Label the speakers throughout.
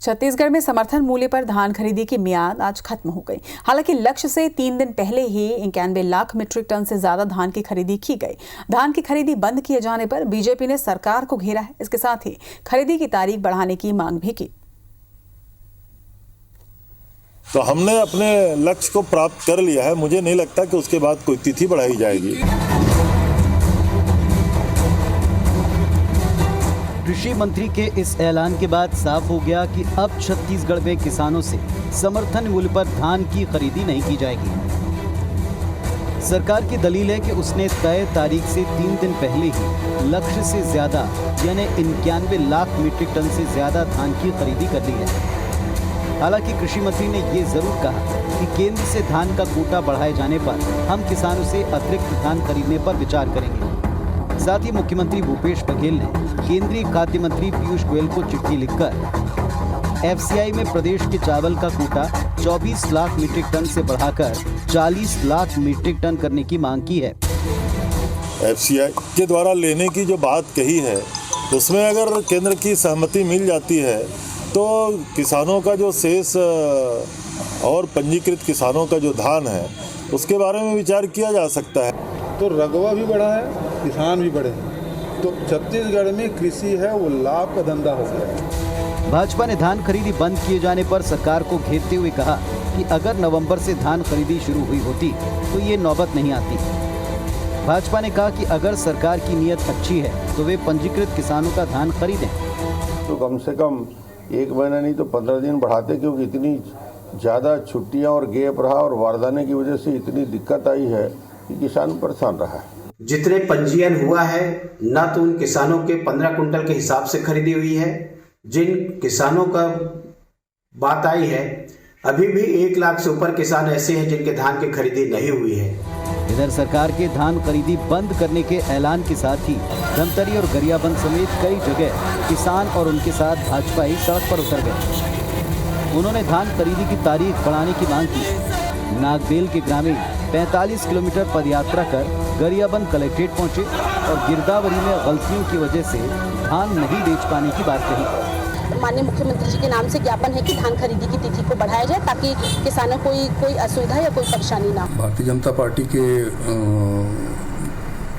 Speaker 1: छत्तीसगढ़ में समर्थन मूल्य पर धान खरीदी की मियाद आज खत्म हो गई। हालांकि लक्ष्य से 3 दिन पहले ही 91 लाख मीट्रिक टन से ज्यादा धान की खरीदी की गई। धान की खरीदी बंद किए जाने पर बीजेपी ने सरकार को घेरा है। इसके साथ ही खरीदी की तारीख बढ़ाने की मांग भी की।
Speaker 2: तो हमने अपने लक्ष्य को प्राप्त कर लिया है। मुझे नहीं लगता कि उसके बाद कोई तिथि बढ़ाई जाएगी।
Speaker 3: कृषि मंत्री के इस ऐलान के बाद साफ हो गया कि अब छत्तीसगढ़ में किसानों से समर्थन मूल्य पर धान की खरीदी नहीं की जाएगी। सरकार की दलील है कि उसने तय तारीख से 3 दिन पहले ही लक्ष्य से ज्यादा यानी 91 लाख मीट्रिक टन से ज्यादा धान की खरीदी कर ली है। हालांकि कृषि मंत्री ने ये जरूर कहा कि केंद्र से धान का कोटा बढ़ाए जाने पर हम किसानों से अतिरिक्त धान खरीदने पर विचार करेंगे। साथ ही मुख्यमंत्री भूपेश बघेल ने केंद्रीय खाद्य मंत्री पीयूष गोयल को चिट्ठी लिखकर एफसीआई में प्रदेश के चावल का कोटा 24 लाख मीट्रिक टन से बढ़ाकर 40 लाख मीट्रिक टन करने की मांग की है।
Speaker 2: एफसीआई के द्वारा लेने की जो बात कही है, उसमें अगर केंद्र की सहमति मिल जाती है तो किसानों का जो शेष और पंजीकृत किसानों का जो धान है उसके बारे में विचार किया जा सकता है।
Speaker 4: तो रकबा भी बढ़ा है, किसान भी बढ़े हैं। तो छत्तीसगढ़ में कृषि है वो लाभ का धंधा हो गया।
Speaker 3: भाजपा ने धान खरीदी बंद किए जाने पर सरकार को घेरते हुए कहा कि अगर नवंबर से धान खरीदी शुरू हुई होती तो ये नौबत नहीं आती। भाजपा ने कहा कि अगर सरकार की नीयत अच्छी है तो वे पंजीकृत किसानों का धान खरीदें।
Speaker 5: तो कम से कम 1 महीना नहीं तो 15 दिन बढ़ाते, क्योंकि इतनी ज़्यादा छुट्टियां और गैप रहा और बारदाने की वजह से इतनी दिक्कत आई है कि किसान परेशान रहा है।
Speaker 6: जितने पंजीयन हुआ है न तो उन किसानों के 15 कुंटल के हिसाब से खरीदी हुई है। जिन किसानों का बात आई है अभी भी 1 लाख से ऊपर किसान ऐसे हैं जिनके धान की खरीदी नहीं हुई है।
Speaker 3: इधर सरकार के धान खरीदी बंद करने के ऐलान के साथ ही धमतरी और गरियाबंद समेत कई जगह किसान और उनके साथ भाजपाई सड़क पर उतर गए। उन्होंने धान खरीदी की तारीख बढ़ाने की मांग की। नागबेल के ग्रामीण 45 किलोमीटर पदयात्रा कर गरियाबंद कलेक्ट्रेट पहुंचे और गिरदावरी में गलतियों की वजह से धान नहीं बेच पाने की बात कही।
Speaker 7: माननीय मुख्यमंत्री जी के नाम से ज्ञापन है कि धान खरीदी की तिथि को बढ़ाया जाए ताकि किसानों को कोई असुविधा या कोई परेशानी ना हो।
Speaker 8: भारतीय जनता पार्टी के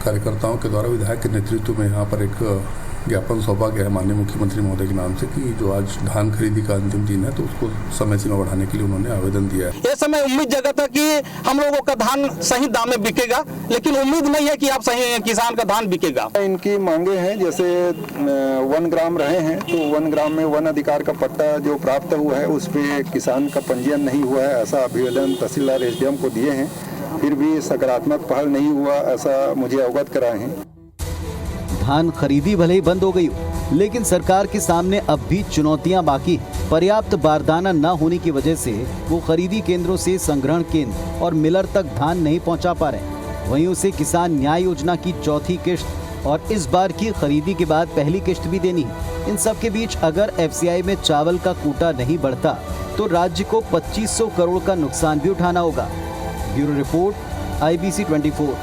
Speaker 8: कार्यकर्ताओं के द्वारा विधायक के नेतृत्व में यहाँ पर एक ज्ञापन सौंपा गया है माननीय मुख्यमंत्री महोदय के नाम से कि जो आज धान खरीदी का अंतिम दिन है तो उसको समय सीमा बढ़ाने के लिए उन्होंने आवेदन दिया है।
Speaker 9: इस समय उम्मीद जगाता कि हम लोगों का धान सही दाम में बिकेगा, लेकिन उम्मीद नहीं है कि आप सही किसान का धान बिकेगा।
Speaker 4: इनकी मांगे हैं, जैसे 1 ग्राम रहे हैं तो 1 ग्राम में वन अधिकार का पट्टा जो प्राप्त हुआ है उस पे किसान का पंजीयन नहीं हुआ है, ऐसा अभिवेदन तहसीलदार एसडीएम को दिए हैं। फिर भी सकारात्मक पहल नहीं हुआ, ऐसा मुझे अवगत कराए हैं।
Speaker 3: धान खरीदी भले ही बंद हो गई हो, लेकिन सरकार के सामने अब भी चुनौतियां बाकी। पर्याप्त बारदाना न होने की वजह से वो खरीदी केंद्रों से संग्रहण केंद्र और मिलर तक धान नहीं पहुंचा पा रहे। वहीं उसे किसान न्याय योजना की 4थी किश्त और इस बार की खरीदी के बाद पहली किश्त भी देनी है। इन सब के बीच अगर एफसीआई में चावल का कोटा नहीं बढ़ता तो राज्य को 2500 करोड़ का नुकसान भी उठाना होगा। Bureau report, IBC 24।